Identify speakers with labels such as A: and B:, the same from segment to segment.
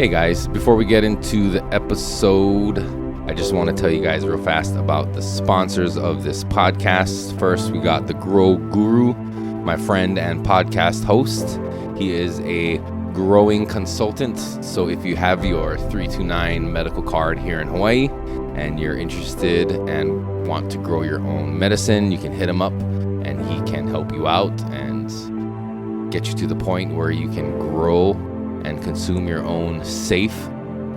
A: Hey guys, before we get into the episode, I just want to tell you guys real fast about the sponsors of this podcast. First, we got the Grow Guru, my friend and podcast host. He is a growing consultant. So if you have your 329 medical card here in Hawaii and you're interested and want to grow your own medicine, you can hit him up and he can help you out and get you to the point where you can grow and consume your own safe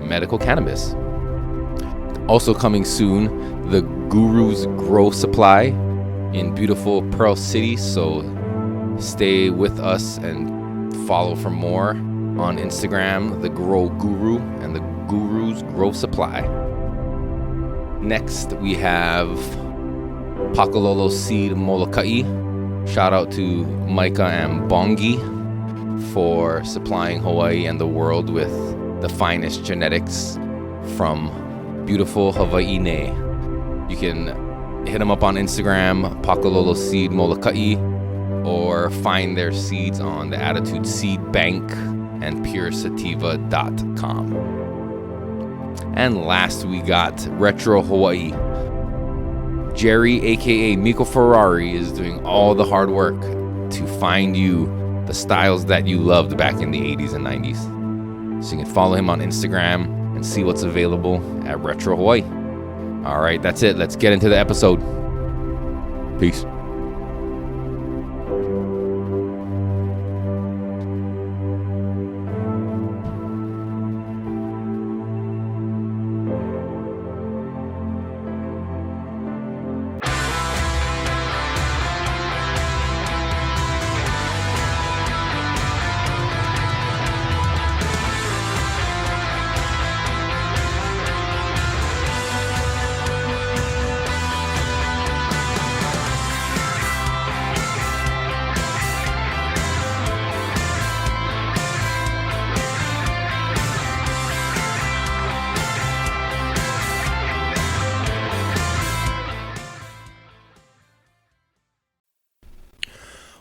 A: medical cannabis. Also coming soon, the Guru's Grow Supply in beautiful Pearl City. So stay with us and follow for more on Instagram, the Grow Guru and the Guru's Grow Supply. Next, we have Pakalolo Seed Molokai. Shout out to Micah and Bongi for supplying Hawaii and the world with the finest genetics from beautiful Hawaii ne. You can hit them up on Instagram, Pakalolo Seed Molokai, or find their seeds on the Attitude Seed Bank and puresativa.com. And last, we got Retro Hawaii. Jerry, aka Miko Ferrari, is doing all the hard work to find you the styles that you loved back in the 80s and 90s. So you can follow him on Instagram and see what's available at Retro Hawaii. All right, that's it. Let's get into the episode. Peace.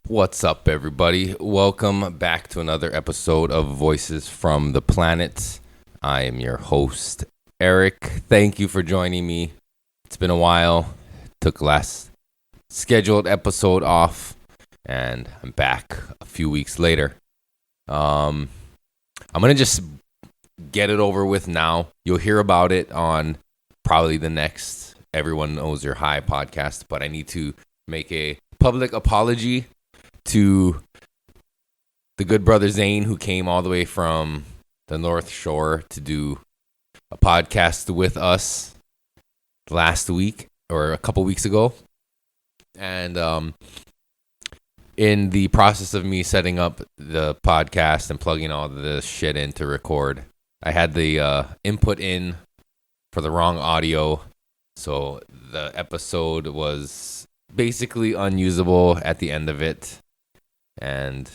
A: What's up, everybody? Welcome back to another episode of Voices from the Planet. I am your host, Eric. Thank you for joining me. It's been a while. Took last scheduled episode off, and I'm back a few weeks later. I'm going to just get it over with now. You'll hear about it on probably the next Everyone Knows You're High podcast, but I need to make a public apology to the good brother Zane, who came all the way from the North Shore to do a podcast with us last week or a couple weeks ago. And in the process of me setting up the podcast and plugging all the shit in to record, I had the input in for the wrong audio. So the episode was basically unusable at the end of it. And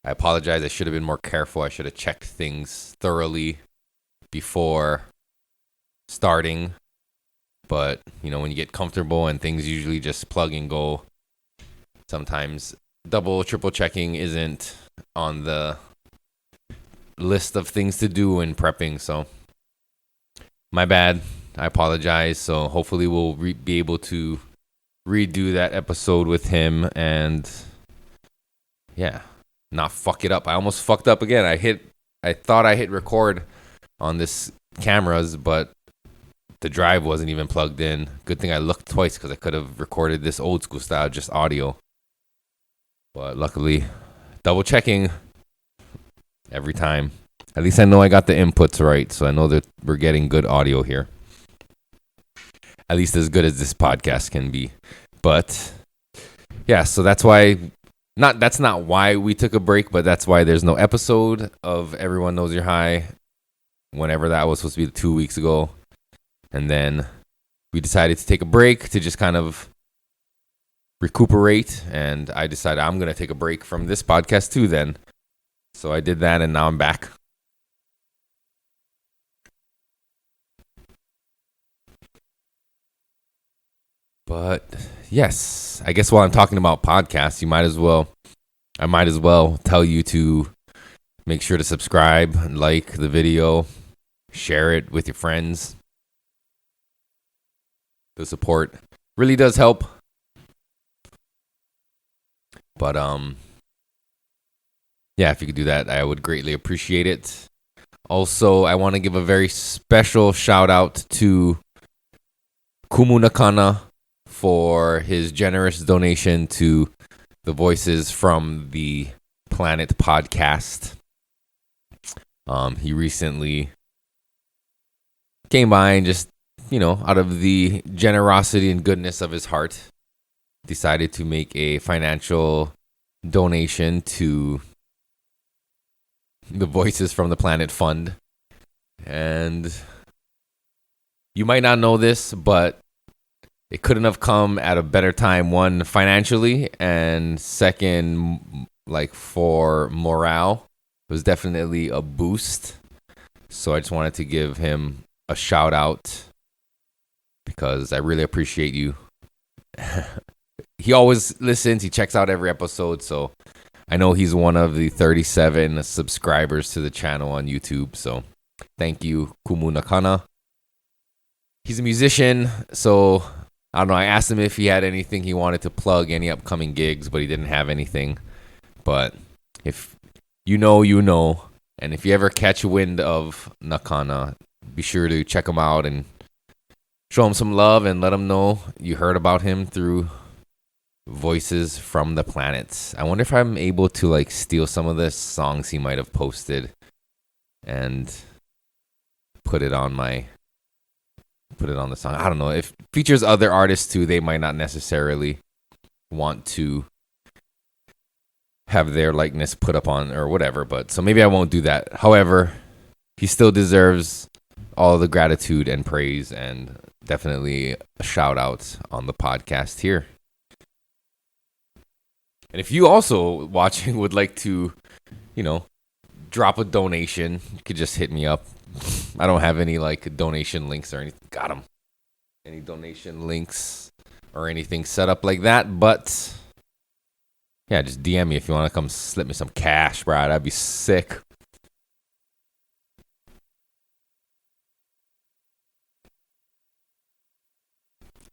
A: I apologize. I should have been more careful. I should have checked things thoroughly before starting. But, you know, when you get comfortable and things usually just plug and go, sometimes double, triple checking isn't on the list of things to do in prepping. So, my bad. I apologize. So, hopefully we'll be able to redo that episode with him and not fuck it up. I almost fucked up again. I thought I hit record on this cameras, but the drive wasn't even plugged in. Good thing I looked twice because I could have recorded this old school style, just audio. But luckily, double checking every time. At least I know I got the inputs right, so I know that we're getting good audio here. At least as good as this podcast can be. But yeah, so that's why. That's not why we took a break, but that's why there's no episode of Everyone Knows You're High whenever that was supposed to be 2 weeks ago. And then we decided to take a break to just kind of recuperate. And I decided I'm going to take a break from this podcast too then. So I did that, and now I'm back. But yes, I guess while I'm talking about podcasts, I might as well tell you to Make sure to subscribe, like the video, share it with your friends. The support really does help. But yeah, if you could do that, I would greatly appreciate it. Also, I want to give a very special shout out to Kumunakana for his generous donation to the Voices from the Planet podcast. He recently came by and just, out of the generosity and goodness of his heart, decided to make a financial donation to the Voices from the Planet Fund. And you might not know this, but it couldn't have come at a better time. One, financially, and second, like for morale. It was definitely a boost. So I just wanted to give him a shout out because I really appreciate you. He always listens. He checks out every episode. So I know he's one of the 37 subscribers to the channel on YouTube. So thank you, Kumunakana. He's a musician. So I don't know. I asked him if he had anything he wanted to plug, any upcoming gigs, but he didn't have anything. But if you know, you know. And if you ever catch wind of Nakana, be sure to check him out and show him some love and let him know you heard about him through Voices from the Planets. I wonder if I'm able to steal some of the songs he might have posted and put it on the song. I don't know. If it features other artists too, they might not necessarily want to have their likeness put up on or whatever, but so maybe I won't do that. However, he still deserves all the gratitude and praise, and definitely a shout out on the podcast here. And if you also watching would like to, drop a donation, you could just hit me up. I don't have any donation links or anything. Got 'em. Any donation links or anything set up like that, but yeah, just DM me if you want to come slip me some cash, bro. That'd be sick.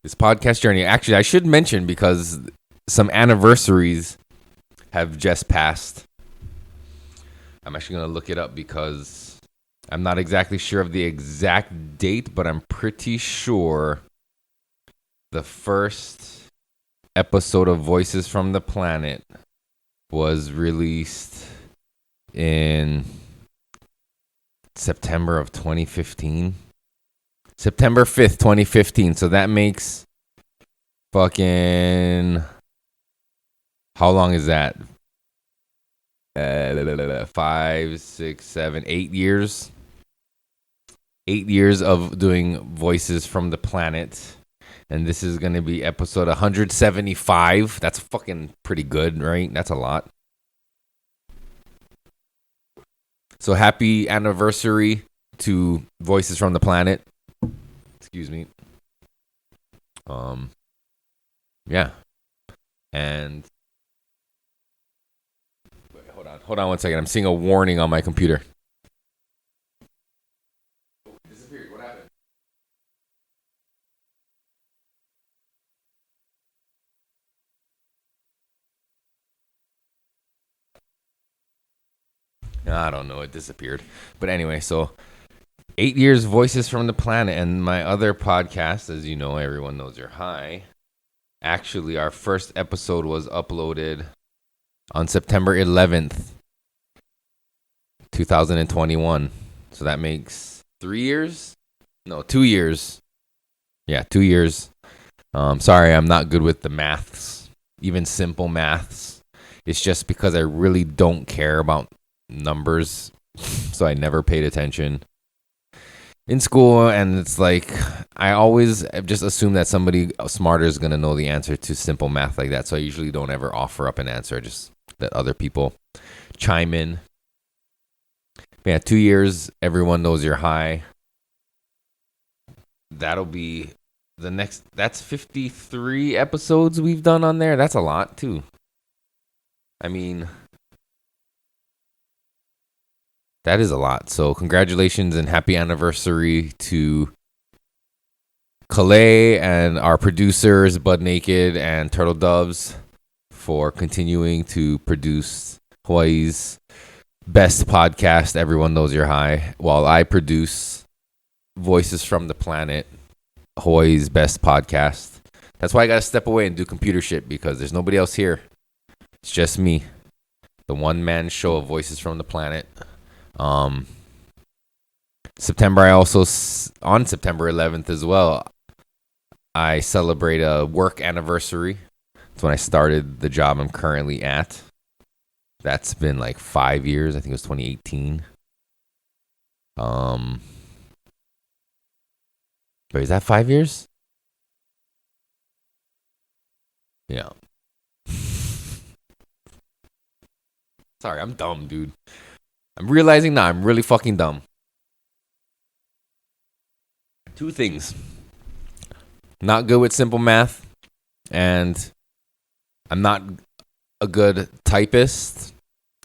A: This podcast journey, actually, I should mention because some anniversaries have just passed. I'm actually going to look it up because I'm not exactly sure of the exact date, but I'm pretty sure the first episode of Voices from the Planet was released in September of 2015. September 5th, 2015. So that makes fucking... How long is that? 5, 6, 7, 8 years. 8 years of doing Voices from the Planet. And this is going to be episode 175. That's fucking pretty good, right? That's a lot. So happy anniversary to Voices from the Planet. Excuse me. Yeah. And wait, hold on 1 second. I'm seeing a warning on my computer. It disappeared. What happened? I don't know. It disappeared. But anyway, so 8 years Voices from the Planet, and my other podcast, as you know, Everyone Knows You're High. Actually, our first episode was uploaded on September 11th, 2021. So that makes 3 years? No, 2 years. Yeah, 2 years. Sorry, I'm not good with the maths, even simple maths. It's just because I really don't care about numbers, so I never paid attention in school, and it's I always just assume that somebody smarter is going to know the answer to simple math like that, so I usually don't ever offer up an answer. I just let other people chime in. But yeah, 2 years, Everyone Knows You're High. That'll be the next, that's 53 episodes we've done on there. That's a lot too. I mean, That is a lot. So congratulations and happy anniversary to Calais and our producers, Bud Naked and Turtle Doves, for continuing to produce Hawaii's best podcast, Everyone Knows You're High, while I produce Voices from the Planet, Hawaii's best podcast. That's why I got to step away and do computer shit, because there's nobody else here. It's just me, the one-man show of Voices from the Planet. September, on September 11th as well, I celebrate a work anniversary. That's when I started the job I'm currently at. That's been like 5 years. I think it was 2018. Wait, is that 5 years? Yeah. Sorry, I'm dumb, dude. I'm realizing now I'm really fucking dumb. Two things. Not good with simple math, and I'm not a good typist,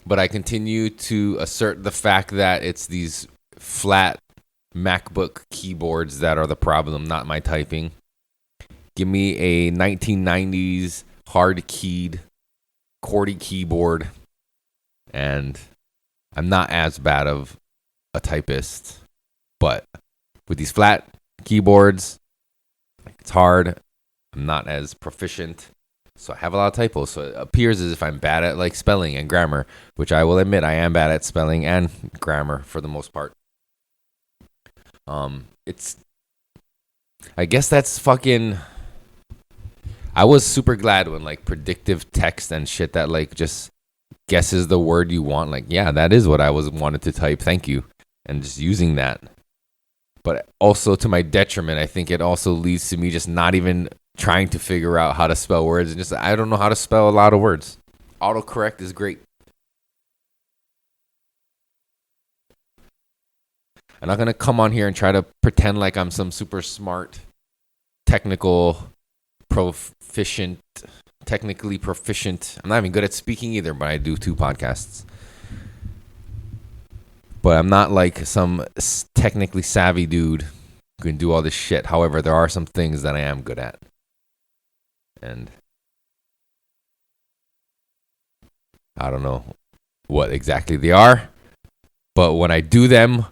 A: but I continue to assert the fact that it's these flat MacBook keyboards that are the problem, not my typing. Give me a 1990s hard-keyed QWERTY keyboard, and I'm not as bad of a typist. But with these flat keyboards, it's hard. I'm not as proficient, so I have a lot of typos. So it appears as if I'm bad at like spelling and grammar, which I will admit I am bad at spelling and grammar for the most part. I guess that's fucking. I was super glad when like predictive text and shit that like just guesses the word you want. Like, yeah, that is what I wanted to type. Thank you, and just using that. But also to my detriment, I think it also leads to me just not even trying to figure out how to spell words. And just, I don't know how to spell a lot of words. Autocorrect is great. I'm not going to come on here and try to pretend like I'm some super smart, technically proficient. I'm not even good at speaking either, but I do 2 podcasts. But I'm not like some technically savvy dude who can do all this shit. However, there are some things that I am good at. And I don't know what exactly they are. But when I do them,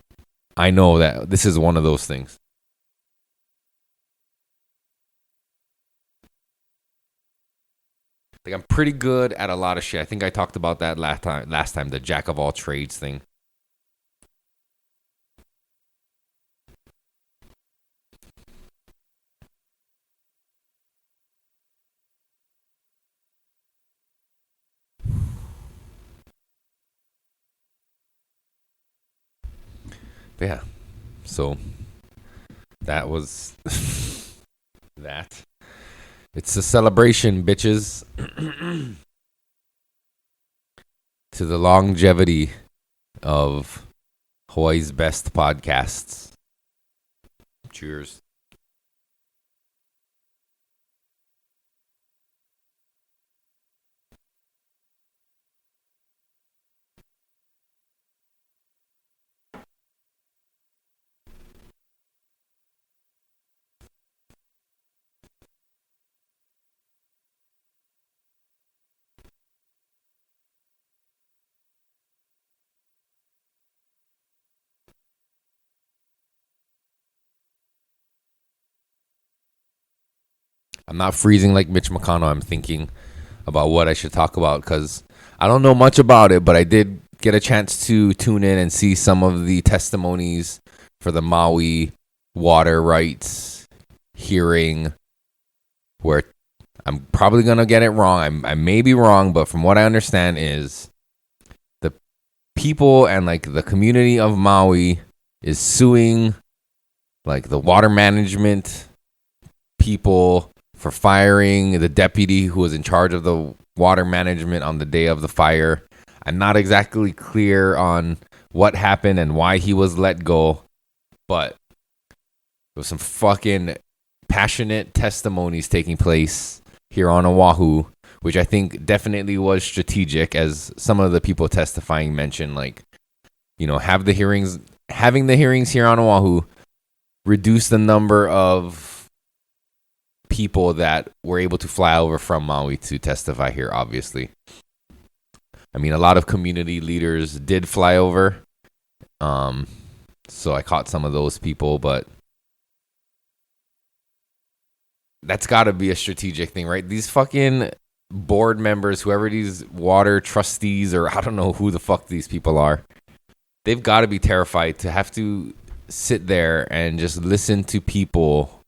A: I know that this is one of those things. Like, I'm pretty good at a lot of shit. I think I talked about that last time, the jack of all trades thing. Yeah, so that was that. It's a celebration, bitches, to the longevity of Hawaii's best podcasts. Cheers. I'm not freezing like Mitch McConnell. I'm thinking about what I should talk about because I don't know much about it, but I did get a chance to tune in and see some of the testimonies for the Maui water rights hearing, where I'm probably going to get it wrong. I may be wrong, but from what I understand is the people and like the community of Maui is suing like the water management people for firing the deputy who was in charge of the water management on the day of the fire. I'm not exactly clear on what happened and why he was let go, but there was some fucking passionate testimonies taking place here on Oahu, which I think definitely was strategic, as some of the people testifying mentioned, like, have the hearings, having the hearings here on Oahu, reduce the number of people that were able to fly over from Maui to testify here, obviously. I mean, a lot of community leaders did fly over. So I caught some of those people, but that's got to be a strategic thing, right? These fucking board members, whoever these water trustees, or I don't know who the fuck these people are, they've got to be terrified to have to sit there and just listen to people.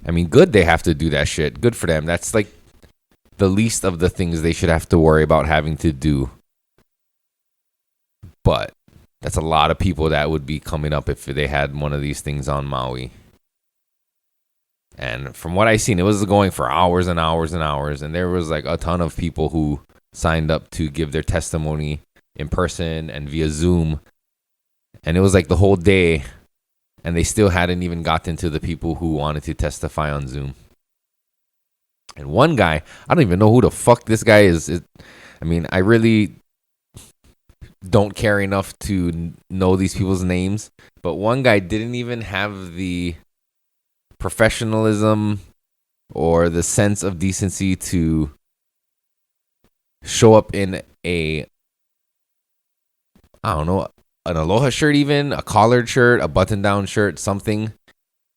A: I mean, good they have to do that shit. Good for them. That's like the least of the things they should have to worry about having to do. But that's a lot of people that would be coming up if they had one of these things on Maui. And from what I seen, it was going for hours and hours and hours. And there was like a ton of people who signed up to give their testimony in person and via Zoom. And it was like the whole day. And they still hadn't even gotten to the people who wanted to testify on Zoom. And one guy, I don't even know who the fuck this guy is. I mean, I really don't care enough to know these people's names. But one guy didn't even have the professionalism or the sense of decency to show up in I don't know, an aloha shirt, even a collared shirt, a button down shirt, something.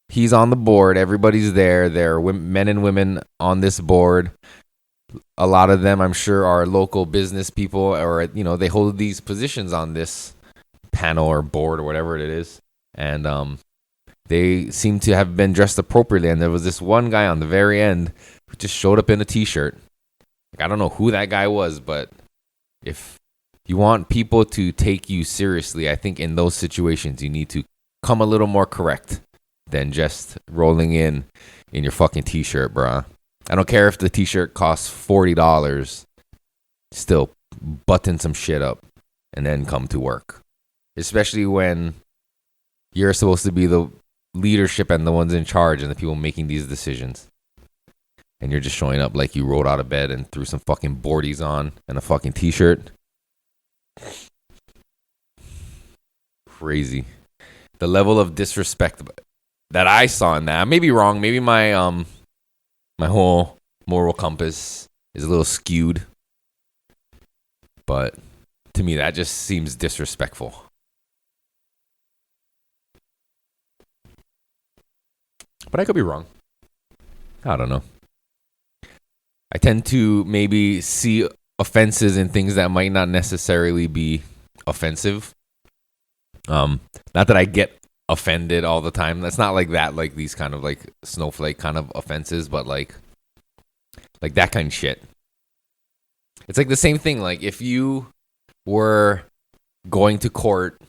A: He's on the board. Everybody's there. There are men and women on this board. A lot of them, I'm sure, are local business people, or they hold these positions on this panel or board or whatever it is. And they seem to have been dressed appropriately. And there was this one guy on the very end who just showed up in a t-shirt. I don't know who that guy was, but if you want people to take you seriously, I think in those situations you need to come a little more correct than just rolling in your fucking t-shirt, bruh. I don't care if the t-shirt costs $40. Still button some shit up and then come to work. Especially when you're supposed to be the leadership and the ones in charge and the people making these decisions. And you're just showing up like you rolled out of bed and threw some fucking boardies on and a fucking t-shirt. Crazy. The level of disrespect that I saw in that. I may be wrong. Maybe my my whole moral compass is a little skewed. But to me, that just seems disrespectful. But I could be wrong. I don't know. I tend to maybe see offenses in things that might not necessarily be offensive. Not that I get offended all the time. That's not like that, like these kind of like snowflake kind of offenses, but like that kind of shit. It's like the same thing. Like if you were going to court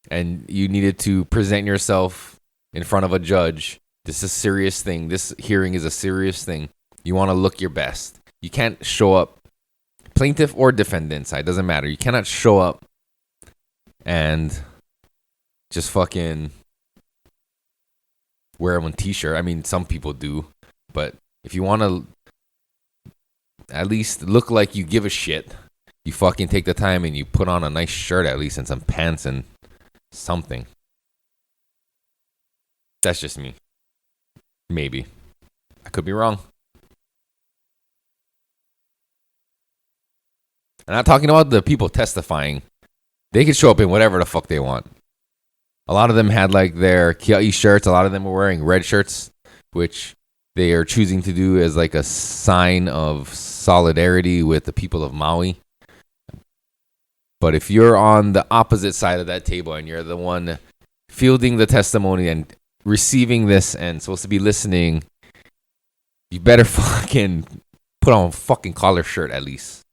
A: and you needed to present yourself in front of a judge, this is a serious thing. This hearing is a serious thing. You want to look your best. You can't show up, plaintiff or defendant side, doesn't matter. You cannot show up and just fucking wear one t-shirt. I mean, some people do, but if you want to at least look like you give a shit, you fucking take the time and you put on a nice shirt at least and some pants and something. That's just me. Maybe. I could be wrong. I'm not talking about the people testifying. They can show up in whatever the fuck they want. A lot of them had like their kiai shirts. A lot of them were wearing red shirts, which they are choosing to do as like a sign of solidarity with the people of Maui. But if you're on the opposite side of that table and you're the one fielding the testimony and receiving this and supposed to be listening, you better fucking put on a fucking collar shirt at least.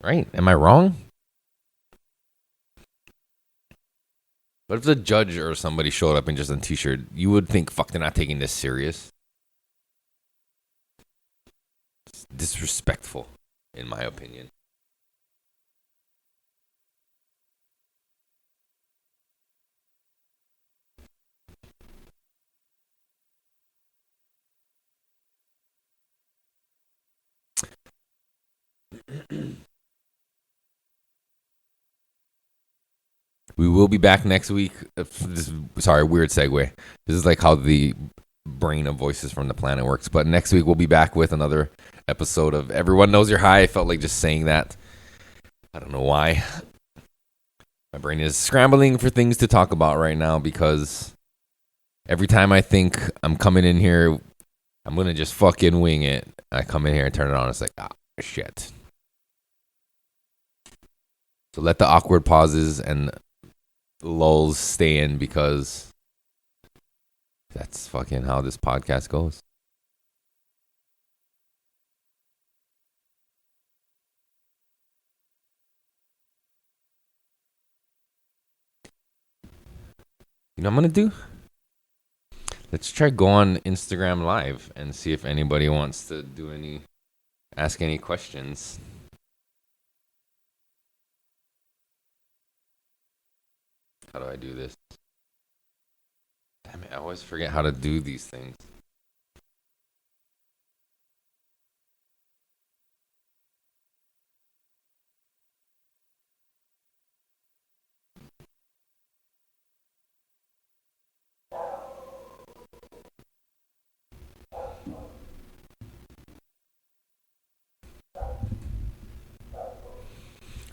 A: Right? Am I wrong? But if the judge or somebody showed up in just a t-shirt, you would think, fuck, they're not taking this serious. disrespectful, in my opinion. We will be back next week. Sorry, weird segue. This is like how the brain of Voices from the Planet works. But next week we'll be back with another episode of Everyone Knows You're High. I felt like just saying that. I don't know why. My brain is scrambling for things to talk about right now because every time I think I'm coming in here, I'm going to just fucking wing it. I come in here and turn it on. It's like, shit. So let the awkward pauses and lulls stay in because that's fucking how this podcast goes. You know what I'm going to do? Let's try go on Instagram Live and see if anybody wants to ask any questions. How do I do this? Damn it, I always forget how to do these things.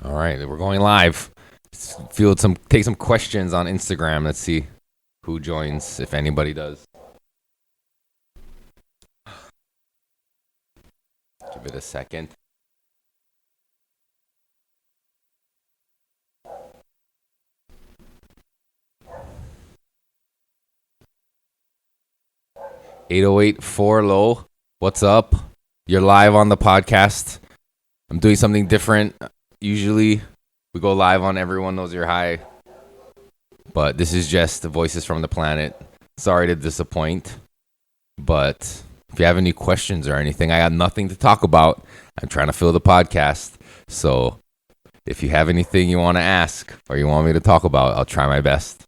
A: All right, we're going live. Take some questions on Instagram. Let's see who joins, if anybody does. Give it a second. $808 low. What's up? You're live on the podcast. I'm doing something different. Usually we go live on Everyone Knows You're High, but this is just the Voices from the Planet. Sorry to disappoint, but if you have any questions or anything, I got nothing to talk about. I'm trying to fill the podcast, so if you have anything you want to ask or you want me to talk about, I'll try my best.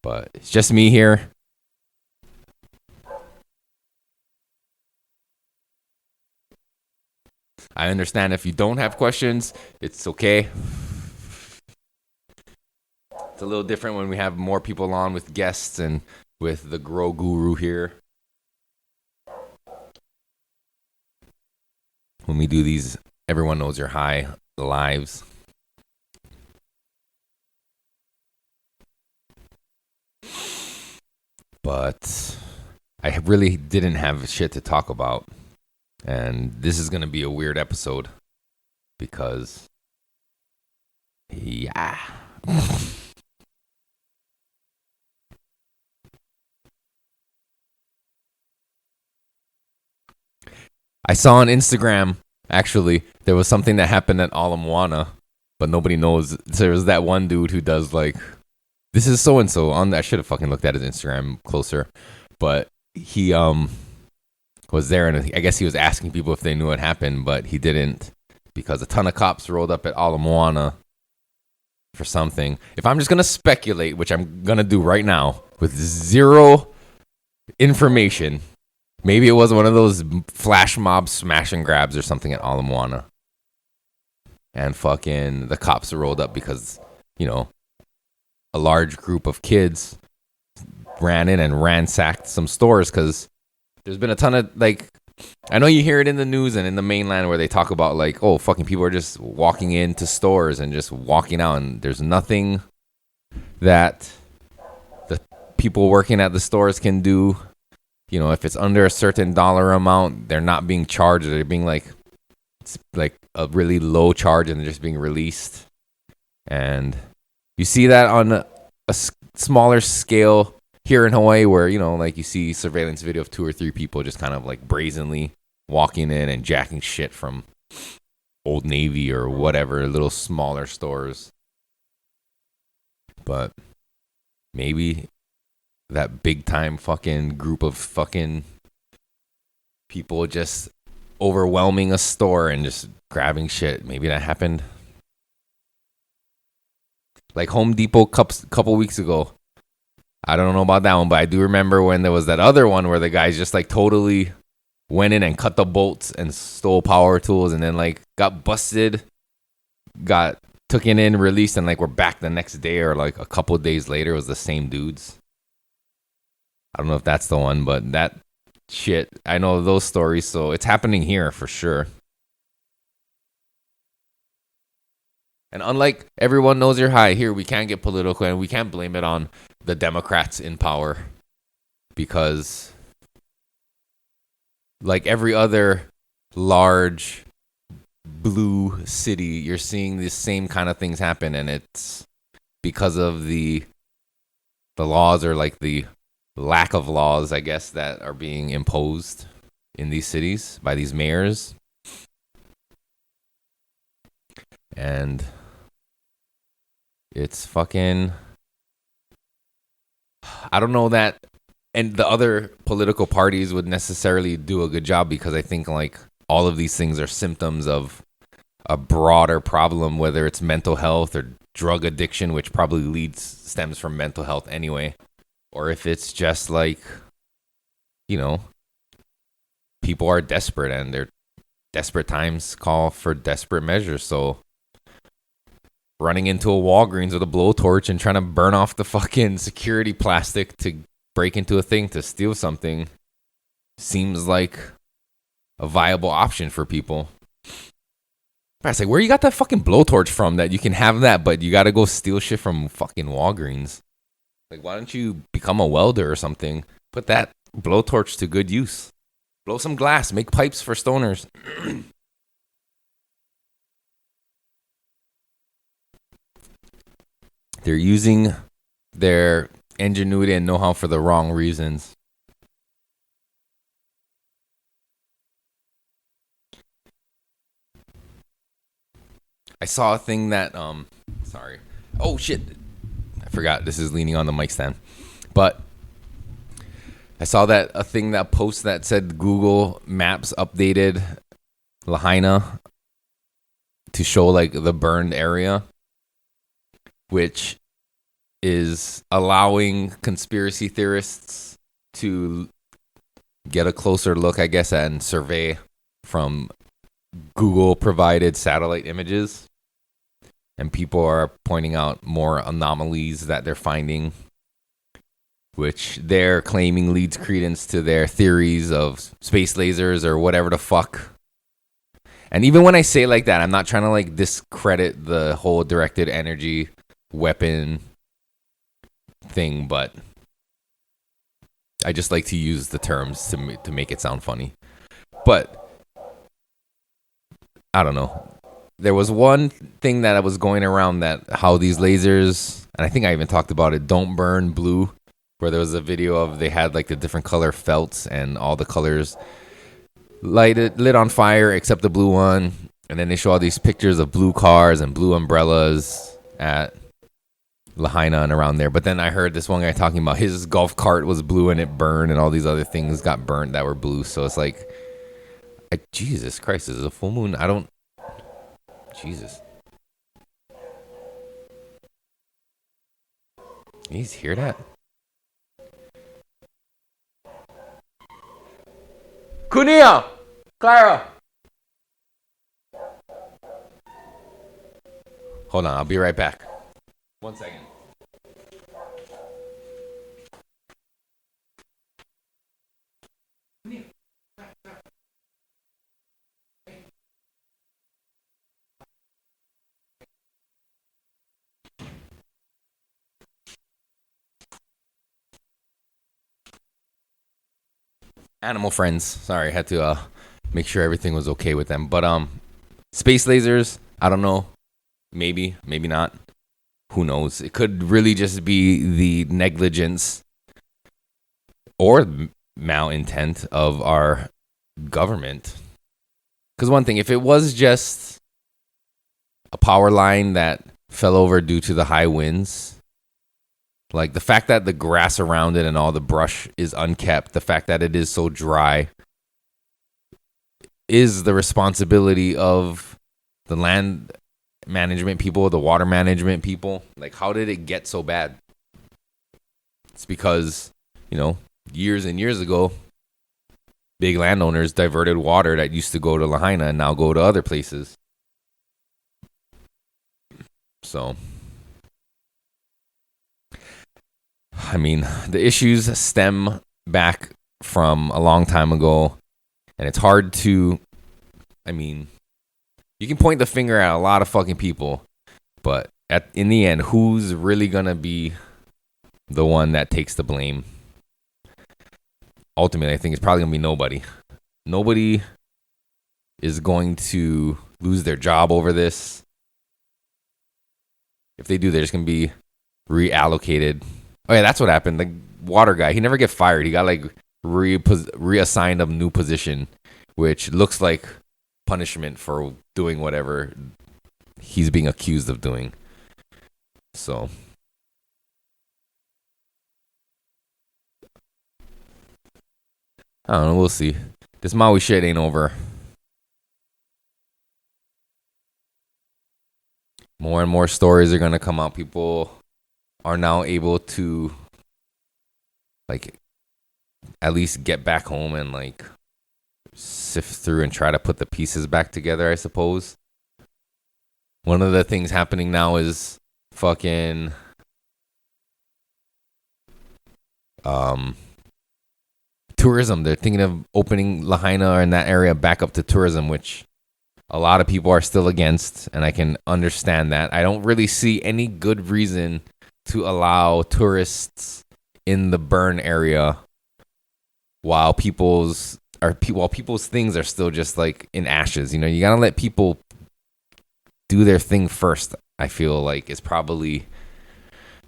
A: But it's just me here. I understand if you don't have questions, it's okay. It's a little different when we have more people on with guests and with the Grow Guru here. When we do these Everyone Knows You're High lives. But I really didn't have shit to talk about. And this is going to be a weird episode because, yeah. I saw on Instagram, actually, there was something that happened at Ala Moana, but nobody knows. There was that one dude who does like, this is so-and-so on that. I should have fucking looked at his Instagram closer, but he, was there, and I guess he was asking people if they knew what happened, but he didn't because a ton of cops rolled up at Ala Moana for something. If I'm just going to speculate, which I'm going to do right now with zero information, maybe it was one of those flash mob smash and grabs or something at Ala Moana. And fucking the cops rolled up because, a large group of kids ran in and ransacked some stores because there's been a ton of, I know you hear it in the news and in the mainland where they talk about, fucking people are just walking into stores and just walking out, and there's nothing that the people working at the stores can do. If it's under a certain dollar amount, they're not being charged. They're being it's like a really low charge and they're just being released. And you see that on a smaller scale here in Hawaii where, you see surveillance video of 2 or 3 people just kind of brazenly walking in and jacking shit from Old Navy or whatever, little smaller stores. But maybe that big time fucking group of fucking people just overwhelming a store and just grabbing shit. Maybe that happened like Home Depot couple weeks ago. I don't know about that one, but I do remember when there was that other one where the guys just like totally went in and cut the bolts and stole power tools and then like got busted, got taken in, released, and like we're back the next day or like a couple days later. It was the same dudes. I don't know if that's the one, but that shit, I know those stories, so it's happening here for sure. And unlike everyone knows you're high, here we can't get political and we can't blame it on the Democrats in power because like every other large blue city, you're seeing the same kind of things happen, and it's because of the laws or like the lack of laws, I guess, that are being imposed in these cities by these mayors. And it's fucking, I don't know that, and the other political parties would necessarily do a good job because I think like all of these things are symptoms of a broader problem, whether it's mental health or drug addiction, which probably stems from mental health anyway, or if it's just like, you know, people are desperate and their desperate times call for desperate measures. So running into a Walgreens with a blowtorch and trying to burn off the fucking security plastic to break into a thing to steal something seems like a viable option for people. I was like, where you got that fucking blowtorch from that you can have that, but you got to go steal shit from fucking Walgreens? Like, why don't you become a welder or something? Put that blowtorch to good use. Blow some glass. Make pipes for stoners. They're using their ingenuity and know-how for the wrong reasons. I saw a thing that, sorry. Oh, shit. I forgot. This is leaning on the mic stand. But I saw that a thing that post that said Google Maps updated Lahaina to show like the burned area, which is allowing conspiracy theorists to get a closer look, I guess, and survey from Google provided satellite images. And people are pointing out more anomalies that they're finding, which they're claiming leads credence to their theories of space lasers or whatever the fuck. And even when I say like that, I'm not trying to like discredit the whole directed energy weapon thing, but I just like to use the terms to make it sound funny. But I don't know. There was one thing that was going around that how these lasers, and I think I even talked about it, don't burn blue, where there was a video of they had like the different color felts and all the colors lit on fire except the blue one. And then they show all these pictures of blue cars and blue umbrellas at Lahaina and around there. But then I heard this one guy talking about his golf cart was blue and it burned, and all these other things got burnt that were blue. So it's like Jesus Christ, this is a full moon. Jesus. You guys hear that? Kunia! Clara! Hold on, I'll be right back. 1 second. Animal friends. Sorry, I had to make sure everything was okay with them. But space lasers, I don't know. Maybe not. Who knows? It could really just be the negligence or malintent of our government. Because one thing, if it was just a power line that fell over due to the high winds, like the fact that the grass around it and all the brush is unkept, the fact that it is so dry, is the responsibility of the land management people, the water management people. Like, how did it get so bad? It's because, years and years ago, big landowners diverted water that used to go to Lahaina and now go to other places. So, I mean, the issues stem back from a long time ago, and it's hard to, you can point the finger at a lot of fucking people, but in the end, who's really gonna be the one that takes the blame? Ultimately, I think it's probably gonna be nobody. Nobody is going to lose their job over this. If they do, they're just gonna be reallocated. Oh yeah, that's what happened. The water guy, he never get fired. He got like reassigned a new position, which looks like punishment for doing whatever he's being accused of doing. So, I don't know. We'll see. This Maui shit ain't over. More and more stories are gonna come out. People are now able to, like, at least get back home and like sift through and try to put the pieces back together, I suppose. One of the things happening now is fucking tourism. They're thinking of opening Lahaina in that area back up to tourism, which a lot of people are still against, and I can understand that. I don't really see any good reason to allow tourists in the burn area while people's things are still just like in ashes. You gotta let people do their thing first. I feel like it's probably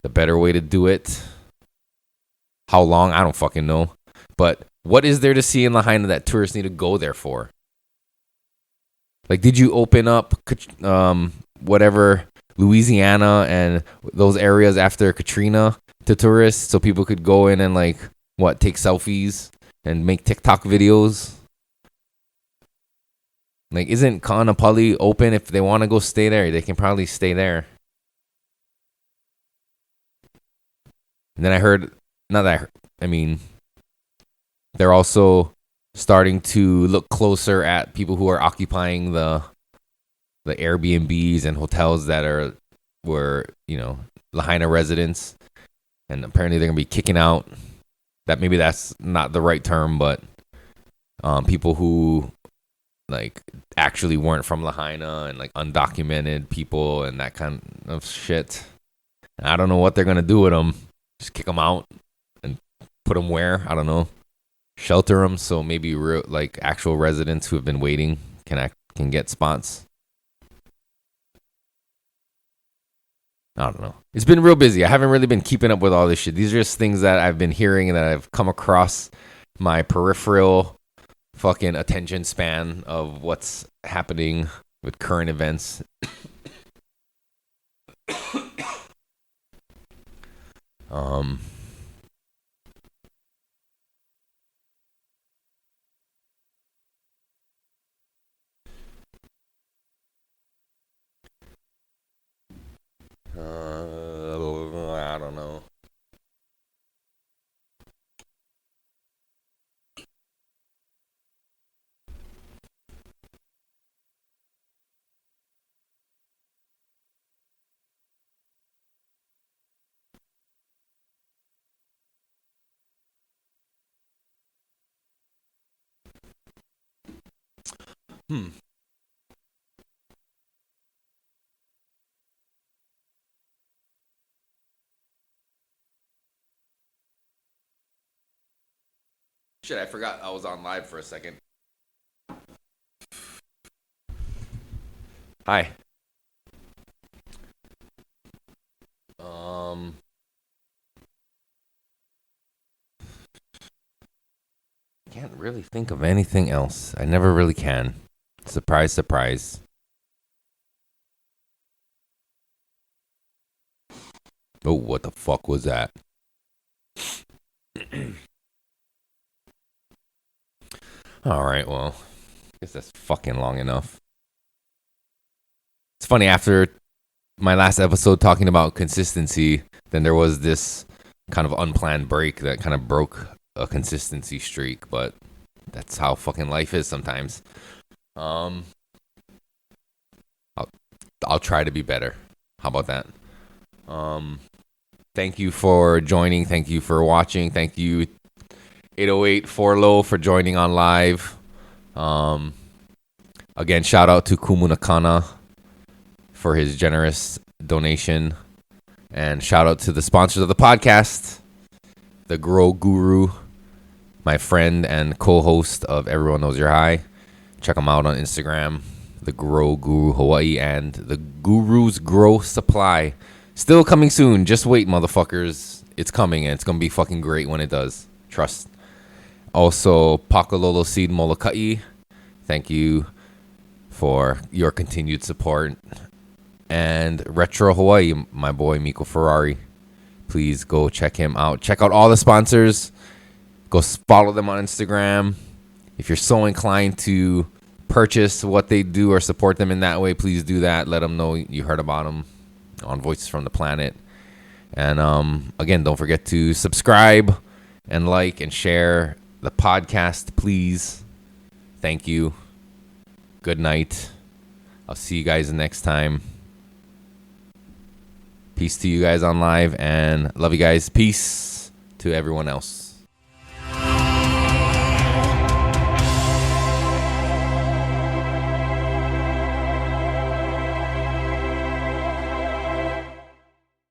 A: the better way to do it. How long? I don't fucking know. But what is there to see in Lahaina that tourists need to go there for? Like, did you open up whatever, Louisiana and those areas after Katrina to tourists so people could go in and like take selfies and make TikTok videos? Like, isn't Kaanapali open? If they want to go stay there, they can probably stay there. And then I heard, they're also starting to look closer at people who are occupying the Airbnbs and hotels that were Lahaina residents, and apparently they're gonna be kicking out. That maybe that's not the right term, but people who like actually weren't from Lahaina and like undocumented people and that kind of shit. I don't know what they're gonna do with them. Just kick them out and put them where? I don't know. Shelter them so maybe actual residents who have been waiting can get spots. I don't know. It's been real busy. I haven't really been keeping up with all this shit. These are just things that I've been hearing and that I've come across my peripheral fucking attention span of what's happening with current events. I don't know. Shit, I forgot I was on live for a second. Hi. Can't really think of anything else. I never really can. Surprise, surprise. Oh, what the fuck was that? All right, well, guess that's fucking long enough. It's funny, after my last episode talking about consistency, then there was this kind of unplanned break that kind of broke a consistency streak, but that's how fucking life is sometimes. I'll try to be better. How about that? Thank you for joining. Thank you for watching. Thank you 808 Forlo for joining on live. Again, shout out to Kumunakana for his generous donation. And shout out to the sponsors of the podcast, the Grow Guru, my friend and co-host of Everyone Knows You're High. Check them out on Instagram, the Grow Guru Hawaii, and the Guru's Grow Supply. Still coming soon. Just wait, motherfuckers. It's coming, and it's going to be fucking great when it does. Trust. Also, Pakalolo Seed Molokai. Thank you for your continued support. And Retro Hawaii, my boy Miko Ferrari. Please go check him out. Check out all the sponsors. Go follow them on Instagram. If you're so inclined to purchase what they do or support them in that way, please do that. Let them know you heard about them on Voices from the Planet. And again, don't forget to subscribe and like and share the podcast, please. Thank you. Good night. I'll see you guys next time. Peace to you guys on live, and love you guys. Peace to everyone else.